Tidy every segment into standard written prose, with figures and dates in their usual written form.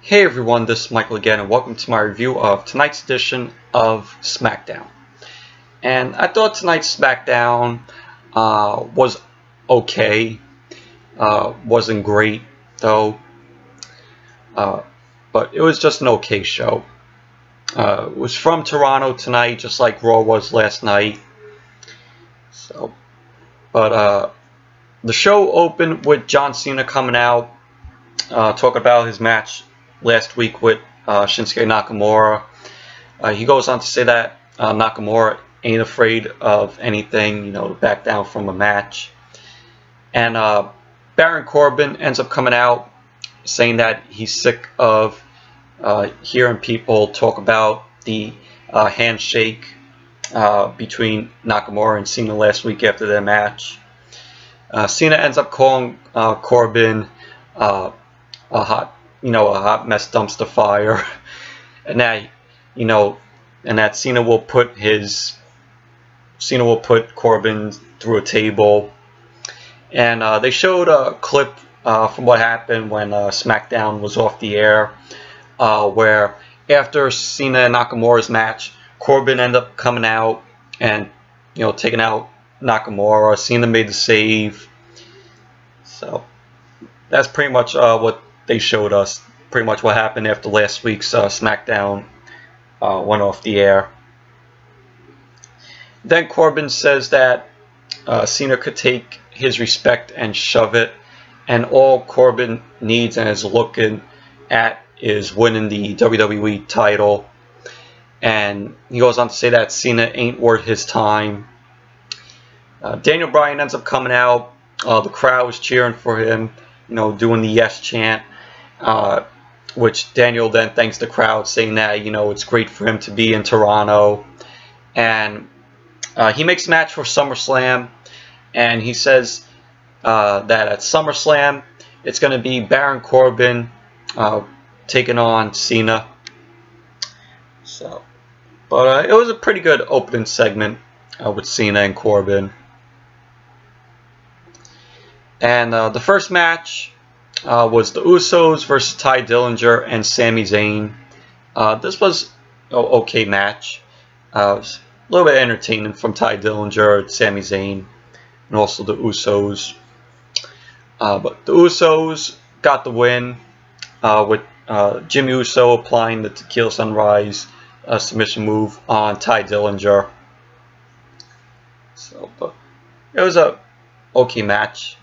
Hey everyone, this is Michael again, and welcome to my review of tonight's edition of Smackdown. And I thought tonight's Smackdown was okay. Wasn't great though, but it was just an okay show. It was from Toronto tonight, just like Raw was last night. But the show opened with John Cena coming out, talking about his match last week with Shinsuke Nakamura. He goes on to say that Nakamura ain't afraid of anything, to back down from a match. And Baron Corbin ends up coming out saying that he's sick of hearing people talk about the handshake between Nakamura and Cena last week after their match. Cena ends up calling Corbin a hot mess dumpster fire, and that Cena will put Corbin through a table. And they showed a clip from what happened when SmackDown was off the air, where after Cena and Nakamura's match, Corbin ended up coming out and taking out Nakamura. Cena made the save. So that's pretty much what they showed us, pretty much what happened after last week's SmackDown went off the air. Then Corbin says that Cena could take his respect and shove it, and all Corbin needs and is looking at is winning the WWE title. And he goes on to say that Cena ain't worth his time. Daniel Bryan ends up coming out. The crowd was cheering for him, doing the yes chant. Which Daniel then thanks the crowd, saying that it's great for him to be in Toronto. And he makes a match for SummerSlam, and he says that at SummerSlam it's going to be Baron Corbin taking on Cena. But it was a pretty good opening segment with Cena and Corbin. And the first match was the Usos versus Ty Dillinger and Sami Zayn. This was an okay match. It was a little bit entertaining from Ty Dillinger, Sami Zayn, and also the Usos. But the Usos got the win with Jimmy Uso applying the Tequila Sunrise submission move on Ty Dillinger. But it was a okay match.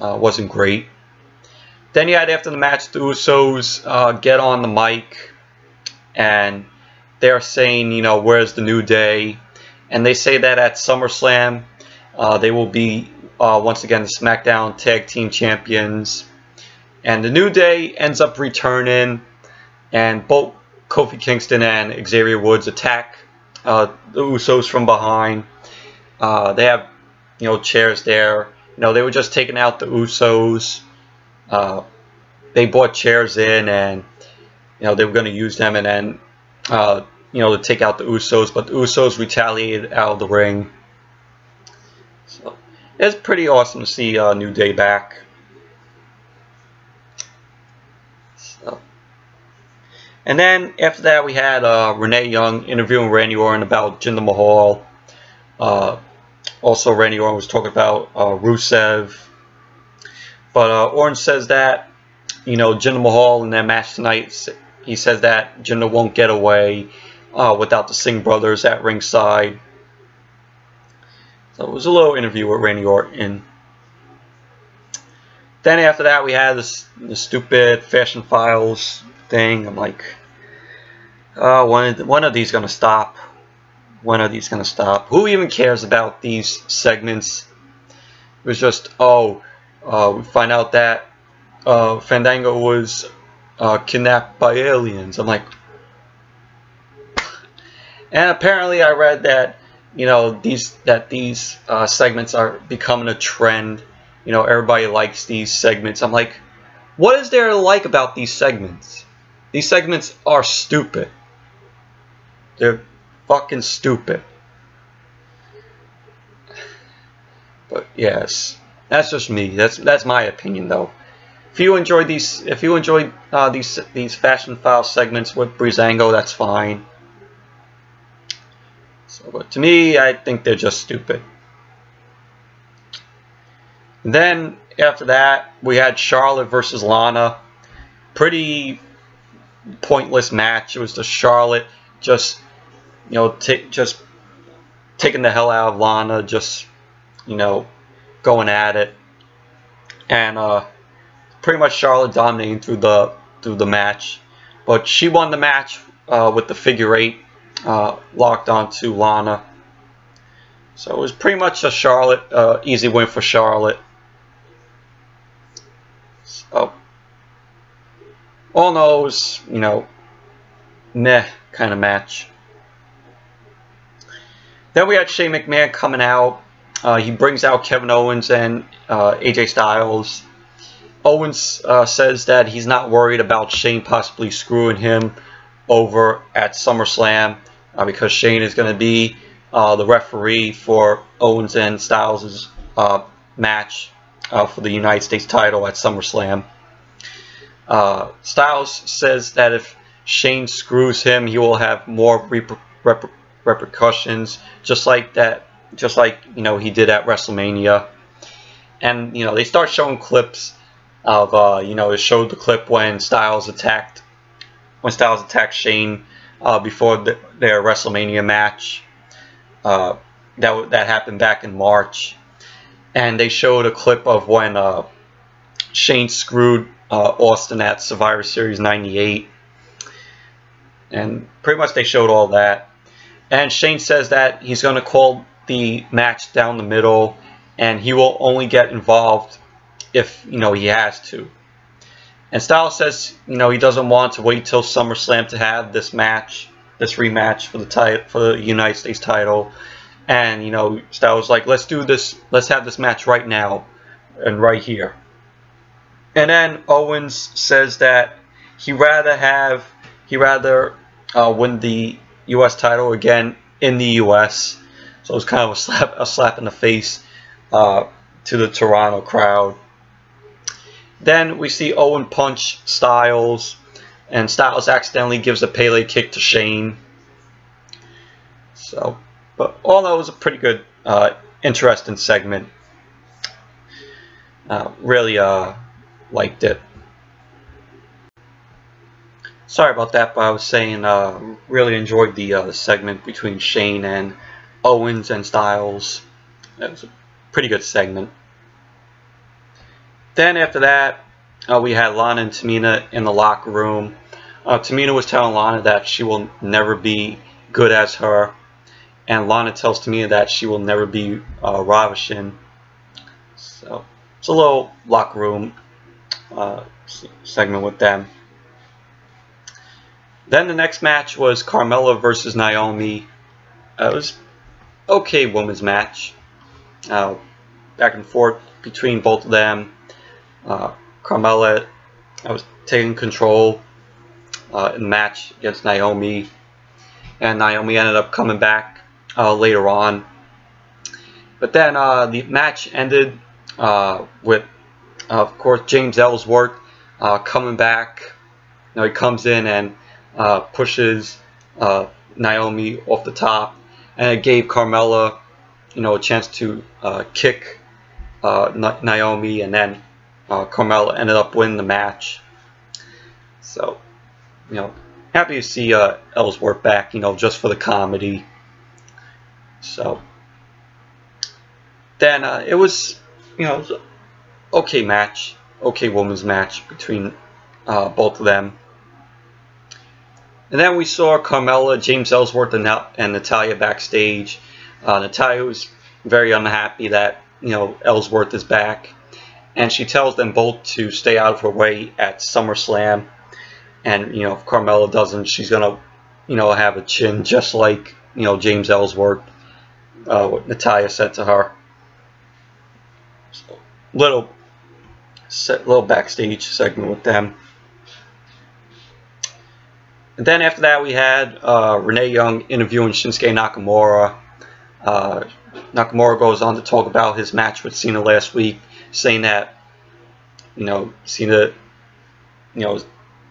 Wasn't great. Then you had, after the match, the Usos get on the mic, and they're saying, where's the New Day? And they say that at SummerSlam, they will be, once again, the SmackDown Tag Team Champions. And the New Day ends up returning, and both Kofi Kingston and Xavier Woods attack the Usos from behind. They have, chairs there. They were just taking out the Usos. They brought chairs in, and they were going to use them, and then to take out the Usos, but the Usos retaliated out of the ring. So it's pretty awesome to see New Day back. And then after that, we had Renee Young interviewing Randy Orton about Jinder Mahal. Also, Randy Orton was talking about Rusev. But Orton says that, Jinder Mahal in their match tonight, he says that Jinder won't get away without the Singh brothers at ringside. So it was a little interview with Randy Orton. Then after that, we had the stupid Fashion Files thing. I'm like, when are these going to stop? When are these going to stop? Who even cares about these segments? It was just, we find out that Fandango was kidnapped by aliens. I'm like, and apparently I read that these segments are becoming a trend. Everybody likes these segments. I'm like, what is there to like about these segments? These segments are stupid. They're fucking stupid. But yes, that's just me. That's my opinion though. if you enjoyed these these fashion file segments with Breezango, that's fine. So, but to me, I think they're just stupid. And then after that, we had Charlotte versus Lana. Pretty pointless match. It was just Charlotte just, you know, just taking the hell out of Lana, just, you know, going at it, and pretty much Charlotte dominating through the match, but she won the match with the figure 8 locked onto Lana. So it was pretty much a Charlotte easy win for Charlotte. So all in all, it was, you know, meh kind of match. Then we had Shane McMahon coming out. He brings out Kevin Owens and AJ Styles. Owens says that he's not worried about Shane possibly screwing him over at SummerSlam because Shane is going to be the referee for Owens and Styles' match for the United States title at SummerSlam. Styles says that if Shane screws him, he will have more repercussions, just like you know, he did at WrestleMania. And you know, they start showing clips of you know, it showed the clip when Styles attacked Shane before their WrestleMania match. That happened back in March, and they showed a clip of when Shane screwed Austin at Survivor Series '98, and pretty much they showed all that. And Shane says that he's going to call the match down the middle, and he will only get involved if, you know, he has to. And Styles says, you know, he doesn't want to wait till SummerSlam to have this match, this rematch for the United States title. And you know, Styles was like, let's do this, let's have this match right now and right here. And then Owens says that he'd rather win the U.S. title again in the U.S. So it was kind of a slap in the face to the Toronto crowd. Then we see Owen punch Styles, and Styles accidentally gives a Pele kick to Shane. So, but all in all, it was a pretty good, interesting segment. Really liked it. Sorry about that, but I was saying really enjoyed the segment between Shane and Owens and Styles. It was a pretty good segment. Then after that, we had Lana and Tamina in the locker room. Tamina was telling Lana that she will never be good as her, and Lana tells Tamina that she will never be ravishing. So it's a little locker room segment with them. Then the next match was Carmella versus Naomi. It was okay women's match. Back and forth between both of them. Carmella was taking control in the match against Naomi, and Naomi ended up coming back later on. But then the match ended with, of course, James Ellsworth coming back. You know, he comes in and pushes Naomi off the top, and it gave Carmella, you know, a chance to kick Naomi, and then Carmella ended up winning the match. So, you know, happy to see Ellsworth back, you know, just for the comedy. So then it was, you know, it was an okay match, okay women's match between both of them. And then we saw Carmella, James Ellsworth, and Natalya backstage. Natalya was very unhappy that, you know, Ellsworth is back, and she tells them both to stay out of her way at SummerSlam. And, you know, if Carmella doesn't, she's gonna, you know, have a chin just like, you know, James Ellsworth. What Natalya said to her. So, little backstage segment with them. And then after that, we had Renee Young interviewing Shinsuke Nakamura. Nakamura goes on to talk about his match with Cena last week, saying that Cena,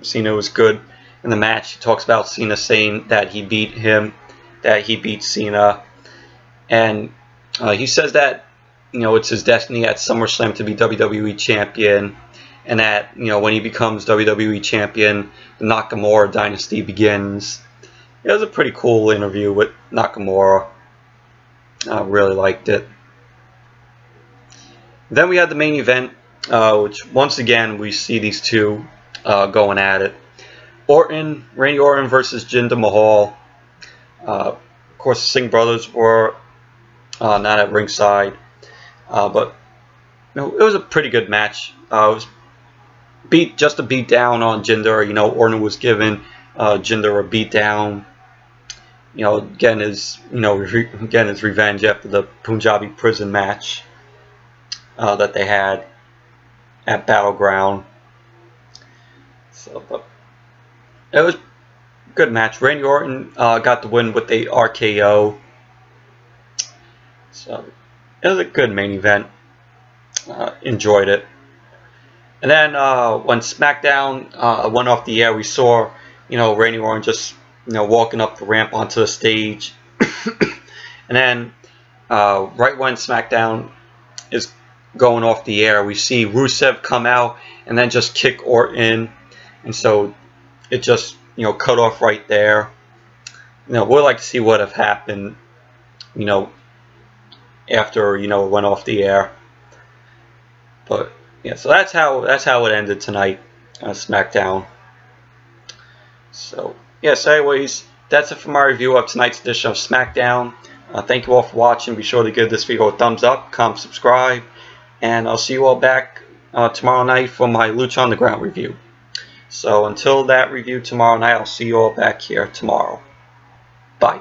Cena was good in the match. He talks about Cena saying that he beat him, that he beat Cena, and he says that it's his destiny at SummerSlam to be WWE champion, and that when he becomes WWE champion, the Nakamura dynasty begins. It was a pretty cool interview with Nakamura. I really liked it. Then we had the main event, which once again we see these two going at it. Randy Orton versus Jinder Mahal. Of course, the Singh brothers were not at ringside, but it was a pretty good match. It was just a beat down on Jinder. Orton was giving Jinder a beat down. Getting his revenge after the Punjabi prison match that they had at Battleground. So, but it was a good match. Randy Orton got the win with a RKO. So it was a good main event. Enjoyed it. And then when SmackDown went off the air, we saw Randy Orton just walking up the ramp onto the stage. And then right when SmackDown is going off the air, we see Rusev come out and then just kick Orton, and so it just cut off right there. We'd like to see what have happened after it went off the air. But yeah, so that's how it ended tonight on SmackDown. So yes, anyways, that's it for my review of tonight's edition of SmackDown. Thank you all for watching. Be sure to give this video a thumbs up, comment, subscribe, and I'll see you all back tomorrow night for my Lucha Underground review. So until that review tomorrow night, I'll see you all back here tomorrow. Bye.